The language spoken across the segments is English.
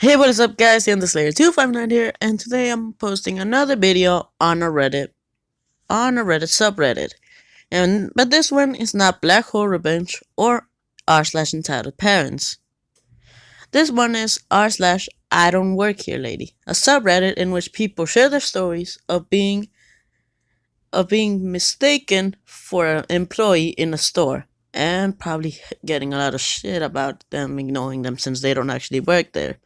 Hey, what is up, guys? The Slayer259 here, and today I'm posting another video on a Reddit subreddit. But this one is not Black Hole Revenge or r/entitled parents. This one is r/I don't work here lady, a subreddit in which people share their stories of being mistaken for an employee in a store, and probably getting a lot of shit about them ignoring them since they don't actually work there.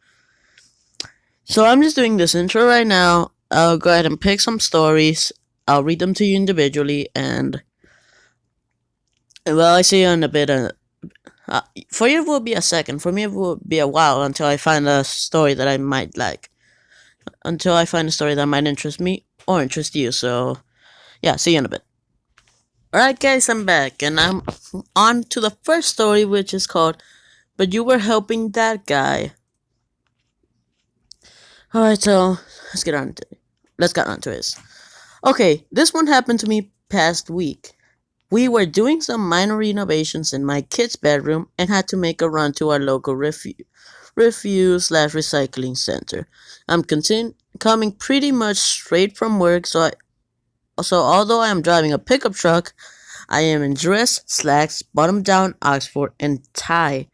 So I'm just doing this intro right now. I'll go ahead and pick some stories. I'll read them to you individually, and well, I see you in a bit. For you, it will be a second. For me, it will be a while until I find a story that I might like. Until I find a story that might interest me or interest you. So yeah, see you in a bit. Alright, guys, I'm back, and I'm on to the first story, which is called "But You Were Helping That Guy." Alright, so let's get on to this. Okay, this one happened to me past week. We were doing some minor renovations in my kid's bedroom and had to make a run to our local refuse/recycling center. I'm coming pretty much straight from work, so although I am driving a pickup truck, I am in dress, slacks, bottom down, Oxford, and tie.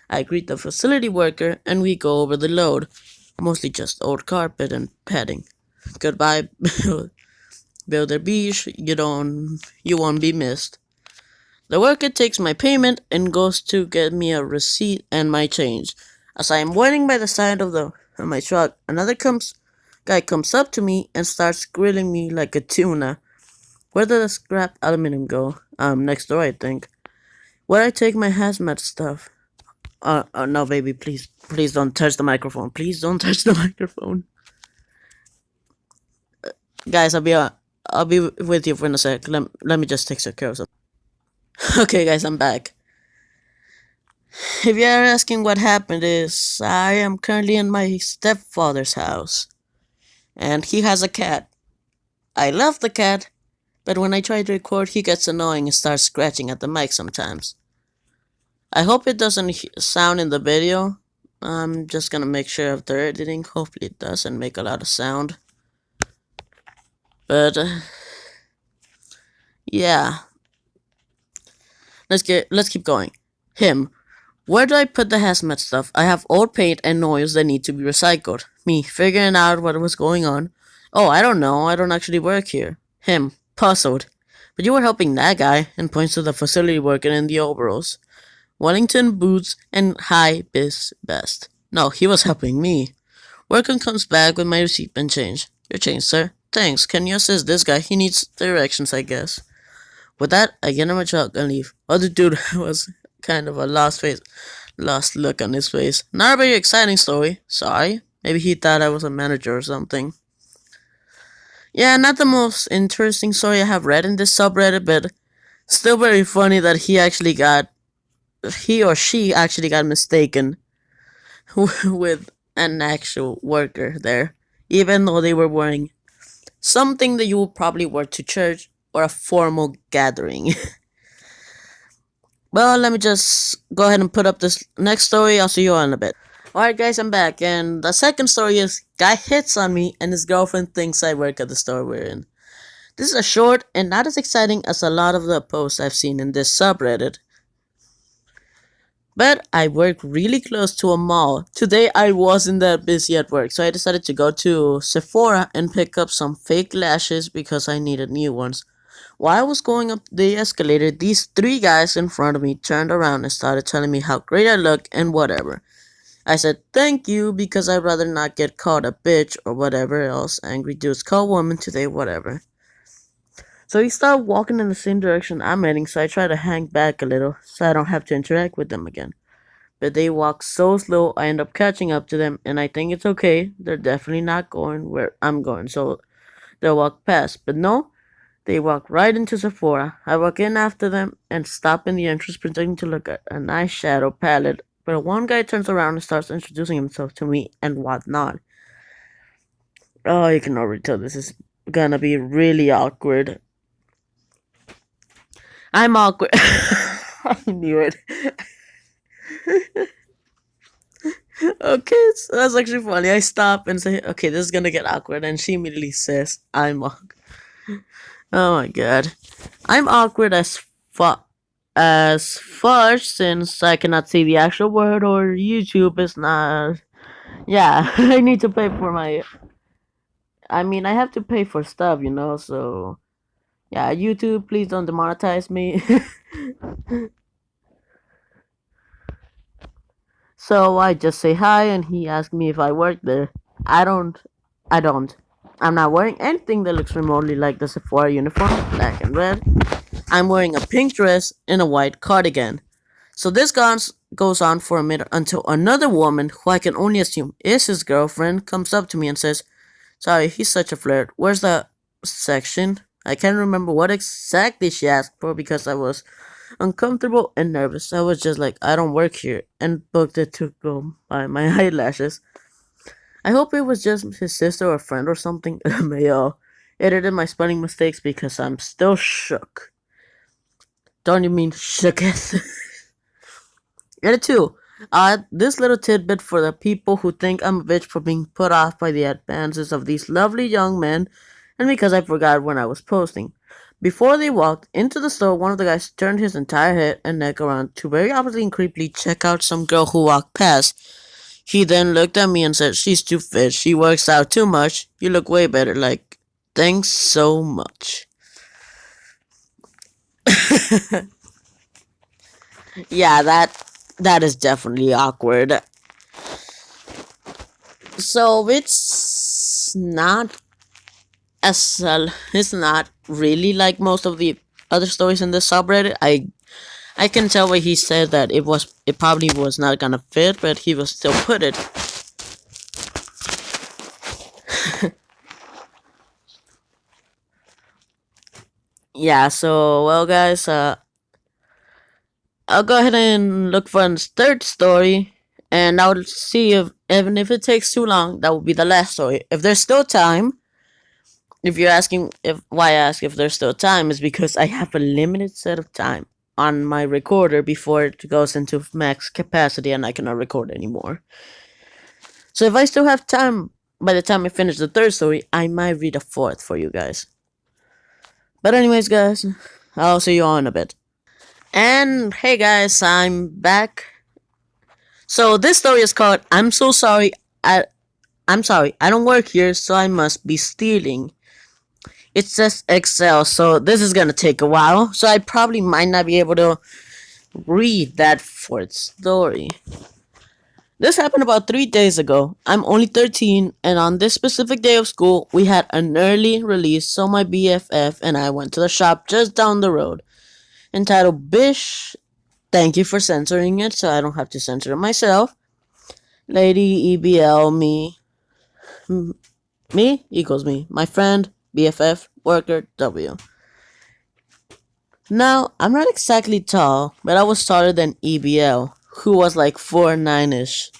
I greet the facility worker and we go over the load, mostly just old carpet and padding. Goodbye, Builder Bish, you won't be missed. The worker takes my payment and goes to get me a receipt and my change. As I am waiting by the side of my truck, another guy comes up to me and starts grilling me like a tuna. Where did the scrap aluminum go? Next door, I think. Where'd I take my hazmat stuff? No, baby, please don't touch the microphone. Please don't touch the microphone. Guys, I'll be with you for a sec. Let me just take care of something. Okay, guys, I'm back. If you're asking what happened, is I am currently in my stepfather's house, and he has a cat. I love the cat, but when I try to record, he gets annoying and starts scratching at the mic sometimes. I hope it doesn't sound in the video. I'm just gonna make sure of the editing. Hopefully it doesn't make a lot of sound. But yeah, let's keep going. Him. Where do I put the hazmat stuff? I have old paint and oils that need to be recycled. Me, figuring out what was going on. Oh, I don't know. I don't actually work here. Him, puzzled. But you were helping that guy, and points to the facility worker in the overalls. Wellington boots and high vis vest. No, he was helping me. Worker comes back with my receipt and change. Your change, sir. Thanks. Can you assist this guy? He needs directions, I guess. With that, I get in my truck and leave. Other dude was kind of a lost look on his face. Not a very exciting story. Sorry. Maybe he thought I was a manager or something. Yeah, not the most interesting story I have read in this subreddit, but still very funny that he or she actually got mistaken with an actual worker there, even though they were wearing something that you would probably wear to church or a formal gathering. Well, let me just go ahead and put up this next story. I'll see you all in a bit. Alright, guys, I'm back, and the second story is guy hits on me and his girlfriend thinks I work at the store we're in. This is a short and not as exciting as a lot of the posts I've seen in this subreddit. But I work really close to a mall. Today I wasn't that busy at work, so I decided to go to Sephora and pick up some fake lashes because I needed new ones. While I was going up the escalator, these three guys in front of me turned around and started telling me how great I look and whatever. I said thank you because I'd rather not get called a bitch or whatever else angry dudes call women today, whatever. So he started walking in the same direction I'm heading, so I tried to hang back a little so I don't have to interact with them again. But they walk so slow, I end up catching up to them, and I think it's okay. They're definitely not going where I'm going, so they'll walk past. But no, they walk right into Sephora. I walk in after them and stop in the entrance pretending to look at a nice shadow palette. But one guy turns around and starts introducing himself to me and whatnot. Oh, you can already tell this is gonna be really awkward. I'm awkward. I knew it. Okay, so that's actually funny. I stop and say, okay, this is gonna get awkward. And she immediately says, I'm awkward. Oh my god. I'm awkward as far since I cannot see the actual word or YouTube is not. Yeah, I need to pay for my. I mean, I have to pay for stuff, so. Yeah, YouTube, please don't demonetize me. So I just say hi and he asked me if I work there. I don't. I don't. I'm not wearing anything that looks remotely like the Sephora uniform, black and red. I'm wearing a pink dress and a white cardigan. So this goes on for a minute until another woman, who I can only assume is his girlfriend, comes up to me and says, sorry, he's such a flirt. Where's the section? I can't remember what exactly she asked for because I was uncomfortable and nervous. I was just like, I don't work here, and booked it to go buy my eyelashes. I hope it was just his sister or friend or something. LMAO. Edited my spelling mistakes because I'm still shook. Don't you mean shooketh? Edit 2. This little tidbit for the people who think I'm a bitch for being put off by the advances of these lovely young men, and because I forgot when I was posting. Before they walked into the store, one of the guys turned his entire head and neck around to very obviously and creepily check out some girl who walked past. He then looked at me and said, she's too fit. She works out too much. You look way better. Like, thanks so much. Yeah, that is definitely awkward. So it's not really like most of the other stories in this subreddit. I can tell why he said that it probably was not gonna fit, but he will still put it. Yeah, so well guys, I'll go ahead and look for the third story, and I'll see if even if it takes too long, that will be the last story. If there's still time, if you're asking if why I ask if there's still time is because I have a limited set of time on my recorder before it goes into max capacity and I cannot record anymore. So if I still have time by the time I finish the third story, I might read a fourth for you guys. But anyways, guys, I'll see you all in a bit. And hey guys, I'm back. So this story is called I'm So Sorry I'm sorry, I don't work here, so I must be stealing. It says Excel, so this is gonna take a while, so I probably might not be able to read that fourth story. This happened about 3 days ago. I'm only 13, and on this specific day of school, we had an early release, so my BFF and I went to the shop just down the road, entitled Bish. Thank you for censoring it, so I don't have to censor it myself. Lady, EBL, me equals me, my friend, BFF, worker, W. Now, I'm not exactly tall, but I was taller than EBL, who was like 4'9" ish.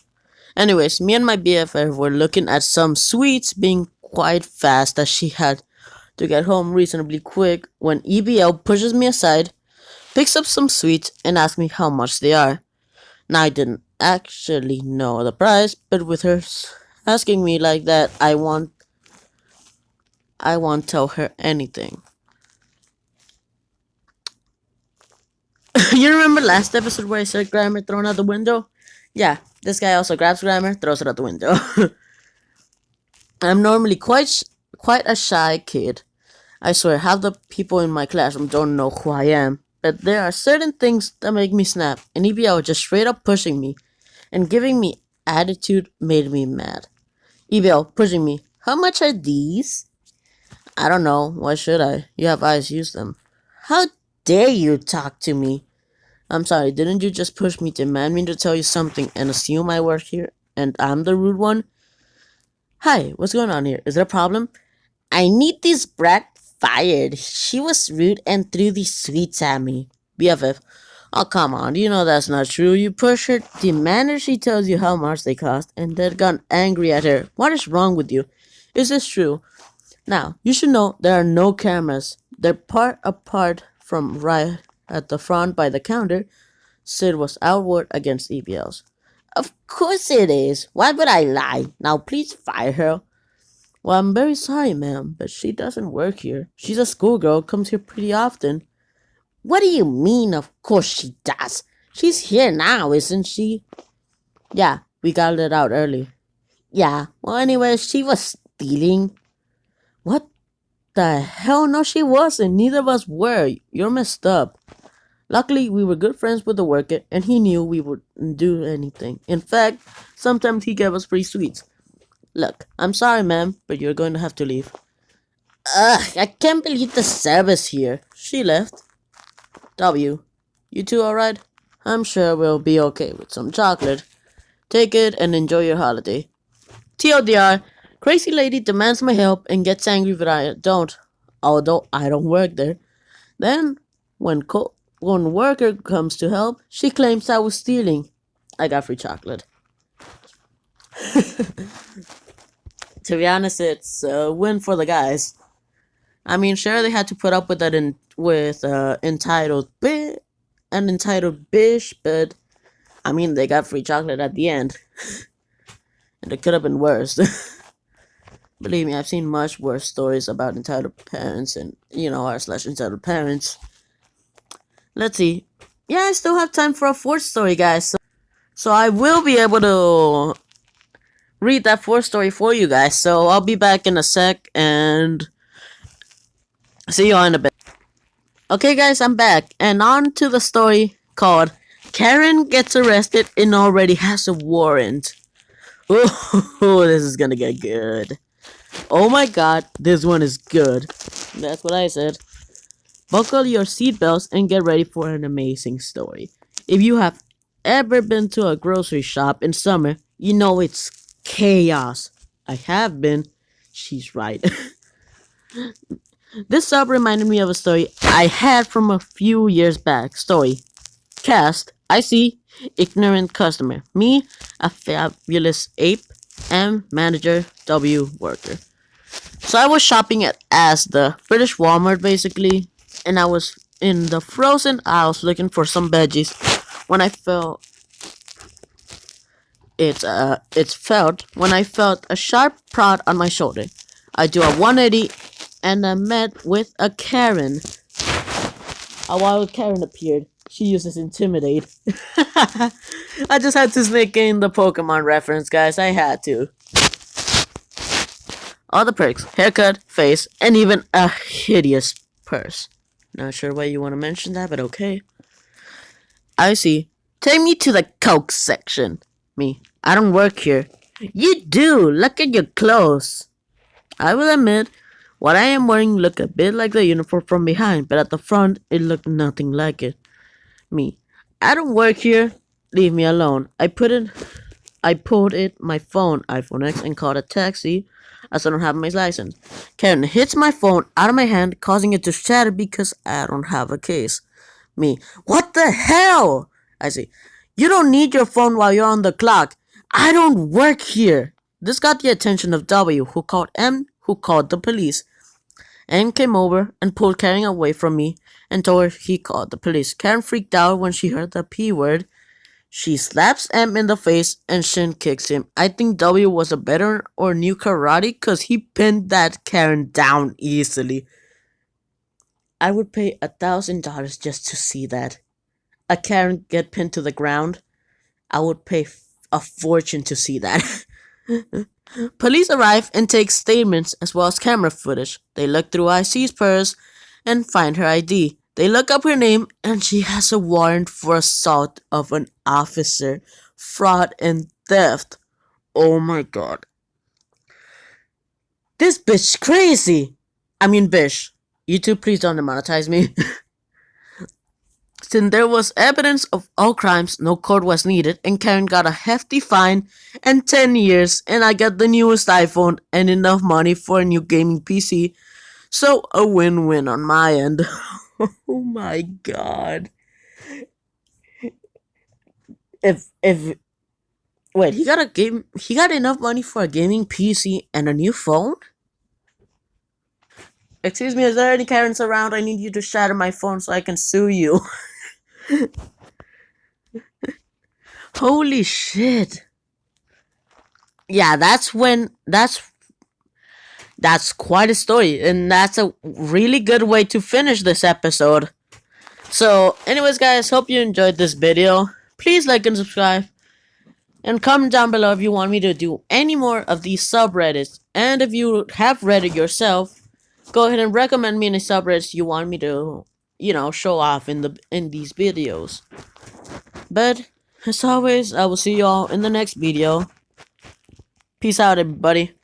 Anyways, me and my BFF were looking at some sweets being quite fast as she had to get home reasonably quick when EBL pushes me aside, picks up some sweets, and asks me how much they are. Now, I didn't actually know the price, but with her asking me like that, I won't tell her anything. You remember last episode where I said grammar thrown out the window? Yeah, this guy also grabs grammar, throws it out the window. I'm normally quite a shy kid. I swear, half the people in my classroom don't know who I am. But there are certain things that make me snap, and EBL just straight up pushing me and giving me attitude made me mad. EBL pushing me. How much are these? I don't know. Why should I? You have eyes, use them. How dare you talk to me? I'm sorry, didn't you just push me, demand me to tell you something, and assume I work here, and I'm the rude one? Hi, what's going on here? Is there a problem? I need this brat fired. She was rude and threw these sweets at me. BFF. Oh, come on, you know that's not true. You push her, demand her she tells you how much they cost, and then got angry at her. What is wrong with you? Is this true? Now, you should know there are no cameras. They're part apart from right at the front by the counter. Sid was outward against EBLs. Of course it is. Why would I lie? Now please fire her. Well, I'm very sorry, ma'am, but she doesn't work here. She's a schoolgirl, comes here pretty often. What do you mean, of course she does? She's here now, isn't she? Yeah, we got let out early. Yeah, well, anyway, she was stealing. What the hell? No, she wasn't. Neither of us were. You're messed up. Luckily, we were good friends with the worker, and he knew we wouldn't do anything. In fact, sometimes he gave us free sweets. Look, I'm sorry, ma'am, but you're going to have to leave. Ugh, I can't believe the service here. She left. W, you two alright? I'm sure we'll be okay with some chocolate. Take it and enjoy your holiday. TLDR, crazy lady demands my help and gets angry when I don't, although I don't work there. Then, when worker comes to help, she claims I was stealing. I got free chocolate. To be honest, it's a win for the guys. I mean, sure they had to put up with that entitled bish, but I mean they got free chocolate at the end, and it could have been worse. Believe me, I've seen much worse stories about entitled parents and r/slash entitled parents. Let's see. Yeah, I still have time for a fourth story, guys. So I will be able to read that fourth story for you guys. So I'll be back in a sec and see you all in a bit. Okay, guys, I'm back, and on to the story called Karen Gets Arrested and Already Has a Warrant. Oh, this is gonna get good. Oh my god, this one is good. That's what I said. Buckle your seatbelts and get ready for an amazing story. If you have ever been to a grocery shop in summer, you know it's chaos. I have been. She's right. This sub reminded me of a story I had from a few years back. Story. Cast. I see. Ignorant customer. Me, a fabulous ape, M, manager, W, worker. So I was shopping at Asda, British Walmart basically, and I was in the frozen aisles looking for some veggies when I felt when I felt a sharp prod on my shoulder. I do a 180 and I met with a Karen. A wild Karen appeared. She uses intimidate. I just had to sneak in the Pokemon reference, guys. I had to. All the perks, haircut, face, and even a hideous purse. Not sure why you want to mention that, but okay. I see. Take me to the Coke section. Me. I don't work here. You do. Look at your clothes. I will admit, what I am wearing looked a bit like the uniform from behind, but at the front, it looked nothing like it. Me. I don't work here. Leave me alone. I pulled my phone, iPhone X, and called a taxi as I don't have my license. Karen hits my phone out of my hand, causing it to shatter because I don't have a case. Me. What the hell? I say. You don't need your phone while you're on the clock. I don't work here. This got the attention of W, who called M, who called the police. M came over and pulled Karen away from me and told her he called the police. Karen freaked out when she heard the P word. She slaps M in the face and shin kicks him. I think W was a veteran or knew karate because he pinned that Karen down easily. I would pay $1,000 just to see that. A Karen get pinned to the ground. I would pay a fortune to see that. Police arrive and take statements as well as camera footage. They look through IC's purse and find her ID. They look up her name and she has a warrant for assault of an officer, fraud, and theft. Oh my god. This bitch crazy. I mean, bish. You two please don't demonetize me. Since there was evidence of all crimes, no court was needed, and Karen got a hefty fine and 10 years, and I got the newest iPhone and enough money for a new gaming PC. So a win-win on my end. Oh my god. If wait, he got enough money for a gaming PC and a new phone? Excuse me, is there any Karens around? I need you to shatter my phone so I can sue you. Holy shit. Yeah, that's quite a story, and that's a really good way to finish this episode. So, anyways, guys, hope you enjoyed this video. Please like and subscribe, and comment down below if you want me to do any more of these subreddits. And if you have read it yourself, go ahead and recommend me any subreddits you want me to, show off in these videos. But as always, I will see y'all in the next video. Peace out, everybody.